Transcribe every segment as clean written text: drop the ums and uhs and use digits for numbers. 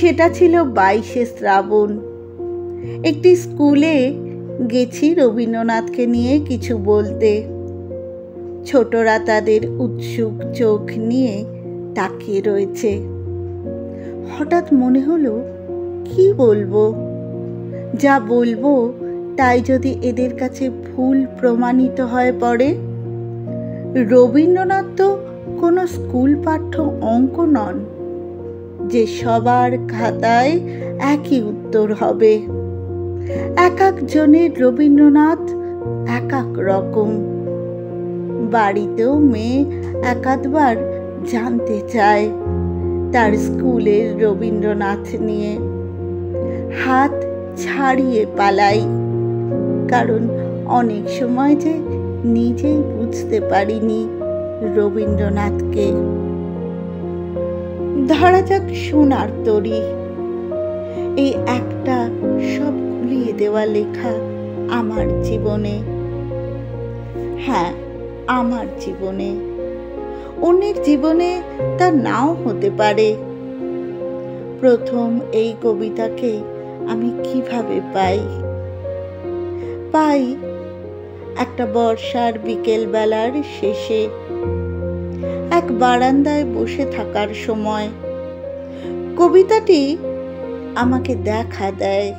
সেটা ছিল 22শে শ্রাবণ। একটি স্কুলে গেছি রবীন্দ্রনাথকে নিয়ে কিছু বলতে। ছোটরা তাদের উৎসুক চোখ নিয়ে তাকিয়ে রয়েছে। হঠাৎ মনে হলো, কি বলবো? যা বলবো তাই যদি এদের কাছে ভুল প্রমাণিত হয়ে পড়ে। রবীন্দ্রনাথ তো কোনো স্কুল পাঠ্য অঙ্ক নন যে সবার খাতায় একই উত্তর হবে। এক একজনের রবীন্দ্রনাথ এক এক রকম। বাড়িতেও মেয়ে একাধবার জানতে চায় তার স্কুলের রবীন্দ্রনাথ নিয়ে। হাত ছাড়িয়ে পালাই, কারণ অনেক সময় যে নিজেই বুঝতে পারিনি রবীন্দ্রনাথকে। ধরা যাক সোনার তরী, এই একটা সব গুলিয়ে দেওয়া লেখা আমার জীবনে। হ্যাঁ, আমার জীবনে। অন্যের জীবনে তা নাও হতে পারে। প্রথম এই কবিতাকে আমি কিভাবে পাই একটা বর্ষার বিকেল বেলার শেষে, এক বারান্দায় বসে থাকার সময়। কবিতাটি আমাকে দেখা দেয়।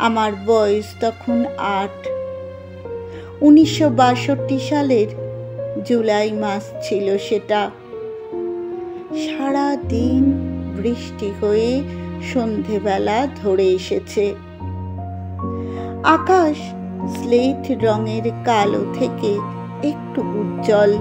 আমার বয়স তখন 8। 1962 সালের জুলাই মাস ছিল সেটা। সারা দিন বৃষ্টি হয়ে সন্ধেবেলা ধরে এসেছে। আকাশ স্লেট রঙের কালো থেকে একটু উজ্জ্বল,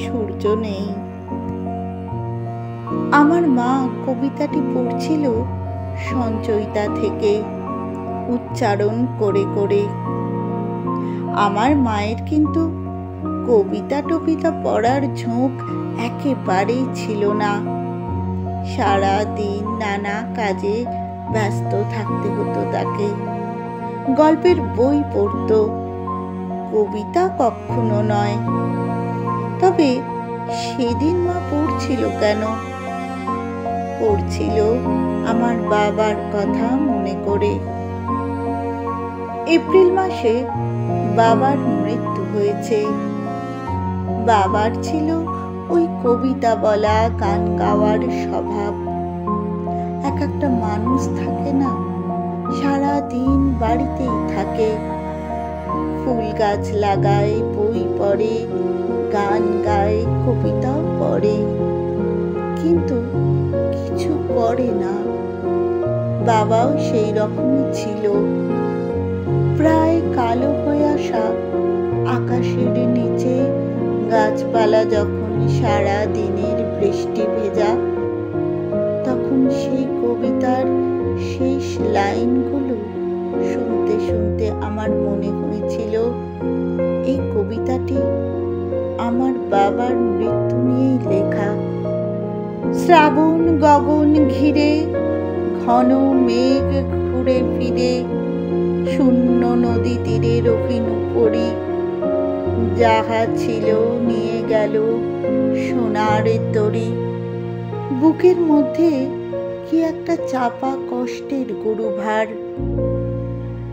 সূর্য নেই। আমার মা কবিতাটি পড়ছিল সঞ্চয়িতা থেকে, উচ্চারণ করে করে। আমার মায়ের কিন্তু কবিতা টবিতা পড়ার ঝোঁক একেবারেই ছিল না। সারা দিন নানা কাজে ব্যস্ত থাকতে হতো তাকে। গল্পের বই পড়তো, কবিতা কখনো নয়। তবে সেদিন মা পড়ছিল কেন? পড়ছিল আমার বাবার কথা মনে করে। এপ্রিল মাসে বাবার মৃত্যু হয়েছে। বাবার ছিল ওই কবিতা বলা, গান গাওয়ার স্বভাব। এক একটা মানুষ থাকে না, সারা দিন বাড়িতেই থাকে, ফুল গাছ লাগায়, বই পড়ে, গান গায়, কবিতাও পড়ে, কিন্তু কিছু করে না। বাবাও সেই রকমই ছিল। প্রায় কালো হয়ে আসা আকাশের নিচে গাছপালা যখন সারা দিনের বৃষ্টি ভেজা, তখন সেই কবিতার শেষ লাইনগুলো শুনতে শুনতে আমার মনে হয়েছিল এই কবিতাটি আমার বাবার মৃত্যু নিয়েই লেখা। শ্রাবণ গগন ঘিরে, ঘন মেঘ ঘুরে ফিরে, শূন্য নদী তীরে রহিনু পড়ি, যাহা ছিল নিয়ে গেল সোনার তরী। বুকের মধ্যে কি একটা চাপা কষ্টের গুরুভার।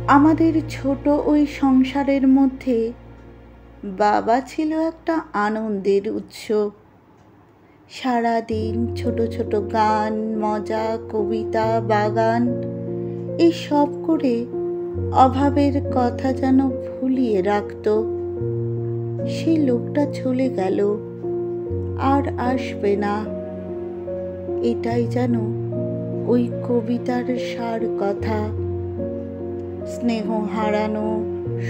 আমাদের ছোট ওই সংসারের মধ্যে বাবা ছিল একটা আনন্দের উৎস। সারাদিন ছোট ছোট গান, মজা, কবিতা, বাগান, এই সব করে অভাবের কথা যেন ভুলিয়ে রাখত। সেই লোকটা চলে গেল, আর আসবে না। এটাই যেন ওই কবিতার সার কথা। স্নেহ হারানো,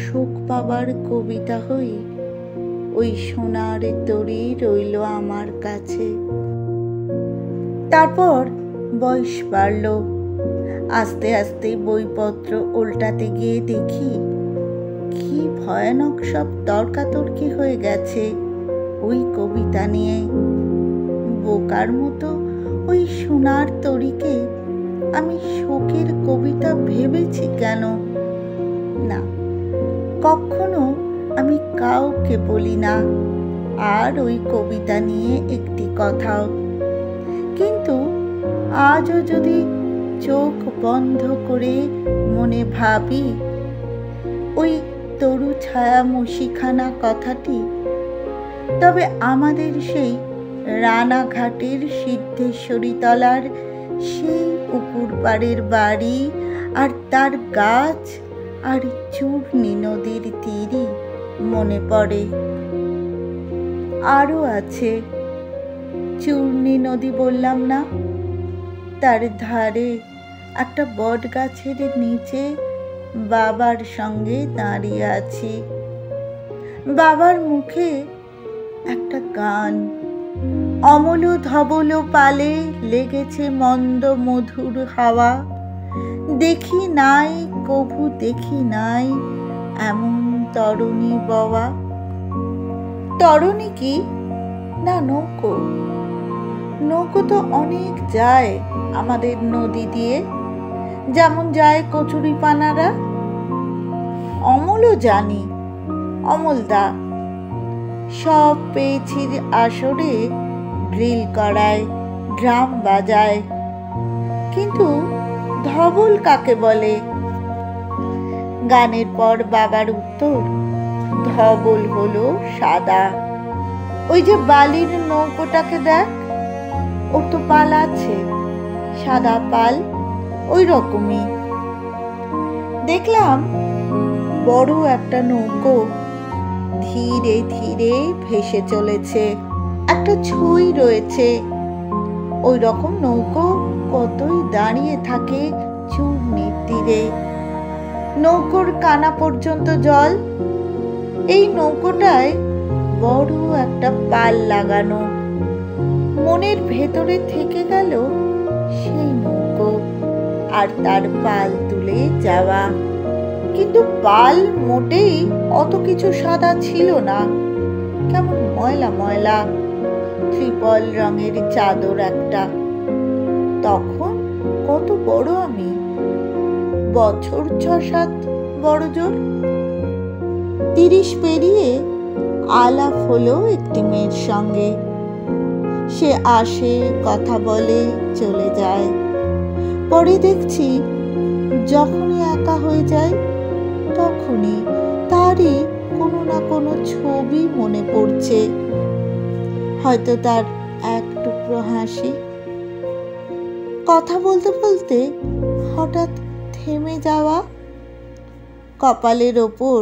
শোক পাবার কবিতা হই ওই সোনার তরী রইল আমার কাছে। তারপর বয়স বাড়ল। আস্তে আস্তে বইপত্র উল্টাতে গিয়ে দেখি কি ভয়ানক সব তর্কাতর্কি হয়ে গেছে ওই কবিতা নিয়ে। বোকার মতো ওই সোনার তরীকে আমি শোকের কবিতা ভেবেছি কেন? না, কখনো আমি কাউকে বলি না আর ওই কবিতা নিয়ে একটি কথাও। কিন্তু আজও যদি চোখ বন্ধ করে মনে ভাবি ওই তরু ছায়া মুশিখানা কথাটি, তবে আমাদের সেই রানাঘাটের সিদ্ধেশ্বরী তলার সেই পুকুর পাড়ের বাড়ি আর তার গাছ আর চূর্ণী নদীর তীরই মনে পড়ে। আরও আছে, চূর্ণী নদী বললাম না, তার ধারে একটা বট গাছের নিচে বাবার সঙ্গে দাঁড়িয়ে আছি। বাবার মুখে একটা গান, অমল ধবল পালে লেগেছে মন্দ মধুর হাওয়া, দেখি নাই কভু দেখি নাই এমন তরণী বওয়া। তরণী কি না নৌকো? নৌকো তো অনেক যায় আমাদের নদী দিয়ে, যেমন যায় কচুরিপানারা। অমলও জানি, অমলদা সব পেয়েছির আসরে ড্রিল করায়, ড্রাম বাজায়, কিন্তু ধবল কাকে বলে? গানের পর বাবার উত্তর, ধবল হলো সাদা। ওই যে বালির নৌকোটাকে দেখ, ওর তো পাল আছে, সাদা পাল, ওই রকমই। দেখলাম বড় একটা নৌকো ধীরে ধীরে ভেসে চলেছে, একটা ছই রয়েছে। ওই রকম নৌকো কতই দাঁড়িয়ে থাকে চূর্ণীর তীরে, নৌকোর কানা পর্যন্ত জল। এই নৌকোটায় বড় একটা পাল লাগানো, মনের ভেতরে থেকে গেল সেই নৌকো আর তার পাল তুলে যাওয়া। কিন্তু পাল মোটেই অত কিছু সাদা ছিল না, কেমন ময়লা ময়লা, ত্রিপল রঙের চাদর একটা। তখন কত বড় আমি, বছর 6-7 বড় জোর। 30 পেরিয়ে আলাপ হলো একটি মেয়ের সঙ্গে। সে আসে, কথা বলে, চলে যায়। পরে দেখছি যখনই একা হয়ে যায় তখনই তারই কোনো না কোনো ছবি মনে পড়ছে, হয়তো তার এক টুকরো হাসি। কথা বলতে বলতে হঠাৎ থেমে যাওয়া, কপালের ওপর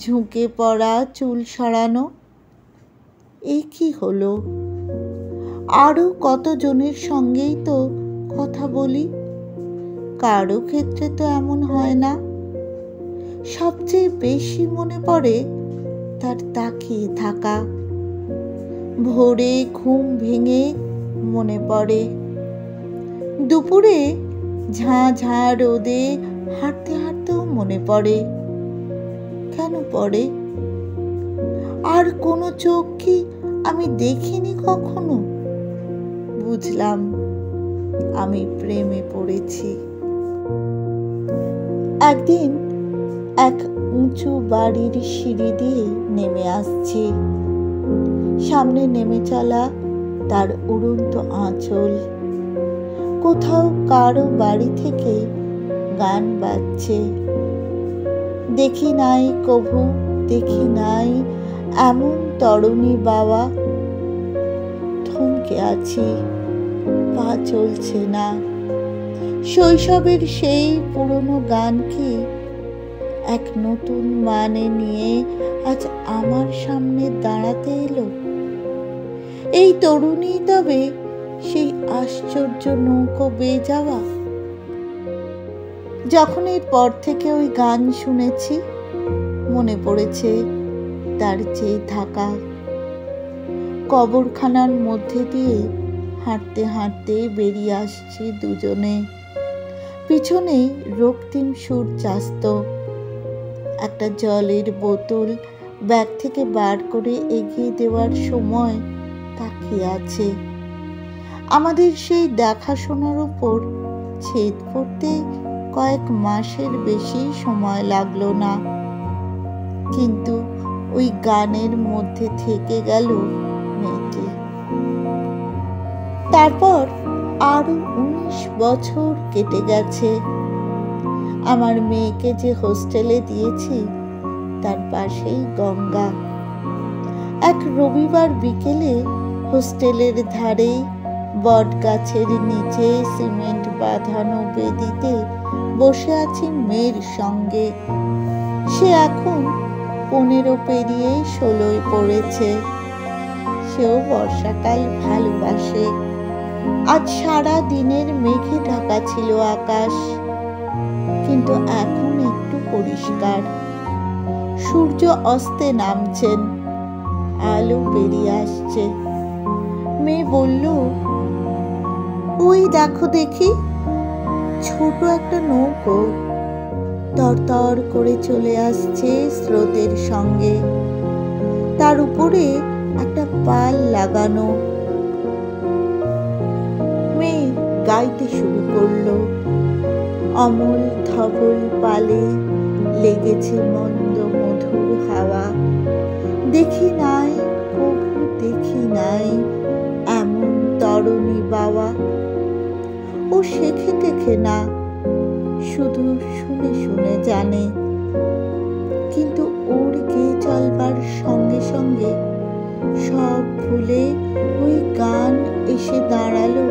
ঝুঁকে পড়া চুল সরানো। এই কি হলো? আরো কতজনের সঙ্গেই তো কথা বলি, কারো ক্ষেত্রে তো এমন হয় না। সবচেয়ে বেশি মনে পড়ে তার তাকিয়ে থাকা। ভোরে ঘুম ভেঙে মনে পড়ে, দুপুরে ঝাঁ ঝাঁ রোদে হাঁটতে হাঁটতেও মনে পড়ে। কেন পড়ে? আর কোনো চোখ কি আমি দেখিনি কখনো? বুঝলাম আমি প্রেমে পড়েছি। একদিন এক উঁচু বাড়ির সিঁড়ি দিয়ে নেমে আসছি, সামনে নেমে চলা তার উড়ন্ত আঁচল। কোথাও কারো বাড়ি থেকে গান বাজছে, দেখি নাই কভু দেখি নাই এমন তরণী বাওয়া। থমকে আছি, পা চলছে না। শৈশবের সেই পুরনো গান কি এক নতুন মানে নিয়ে আজ আমার সামনে দাঁড়াতে এলো? এই তরুণী তবে সেই আশ্চর্য নৌকো বেয়ে যাওয়া? যখন এর পর থেকে ওই গান শুনেছি, মনে পড়েছে তার চেয়ে থাকা। কবরখানার মধ্যে দিয়ে হাঁটতে হাঁটতে বেরিয়ে আসছি দুজনে, পিছনে রক্তিম সূর্যাস্ত। একটা জলের বোতল ব্যাগ থেকে বার করে এগিয়ে দেওয়ার সময় তাকিয়ে আছে। আমাদের সেই দেখাশোনার উপর ছেদ পড়তে কয়েক মাসের বেশি সময় লাগলো না, কিন্তু ওই গানের মধ্যে থেকে গেল মেয়েটি। তারপর আরো 19 বছর কেটে গেছে। আমার মেয়েকে যে হোস্টেলে দিয়েছি তার পাশেই গঙ্গা। এক রবিবার বিকেলে হোস্টেলের ধারে বট গাছের নিচে সিমেন্ট বাঁধানো বেদিতে বসে আছি মেয়ের সঙ্গে। সে এখন 15 পেরিয়ে 16 পড়েছে। সেও বর্ষাকাল ভালোবাসে। আজ সারা দিনের মেঘে ঢাকা ছিল আকাশ, কিন্তু এখন একটু পরিষ্কার। সূর্য অস্তে নামছেন, আলো বেরিয়ে আসছে। মেয়ে বলল, ওই দেখো দেখি, ছোট একটা নৌকো তরতর করে চলে আসছে স্রোতের সঙ্গে। তার উপরে একটা পাল লাগানো। মেয়ে গাইতে শুরু করলো। অমল ধবল পালে লেগেছে মন্দ মধুর হাওয়া। দেখি নাই, কভু দেখি নাই এমন তরণী বাওয়া। ও শেখে টেখে না, শুধু শুনে শুনে জানে। কিন্তু ওর গেয়ে চলবার সঙ্গে সঙ্গে সব ভুলে ওই গান এসে দাঁড়ালো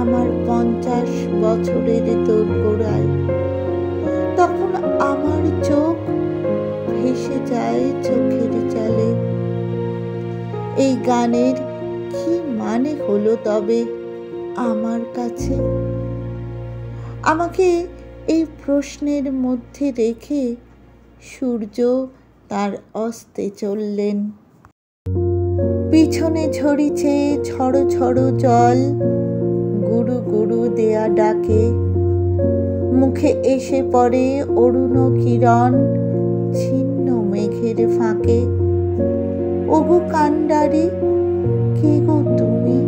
আমার 50 বছরের দোরগোড়ায়। তখন আমার চোখ ভেসে যায় চোখের জলে। এই গানের কি মানে হলো তবে আমার কাছে? আমাকে এই প্রশ্নের মধ্যে রেখে সূর্য তার অস্তে চললেন। পিছনে ঝরিছে ঝড়ো ঝড়ো জল, গুরু গুরু দেয়া ডাকে। মুখে এসে পড়ে অরুণ কিরণ ছিন্ন মেঘের ফাঁকে। ওগো কান্ডারি, কে গো তুমি?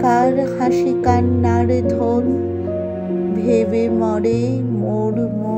কার হাসি কান্নার ধন ভেবে মরে মোর মন।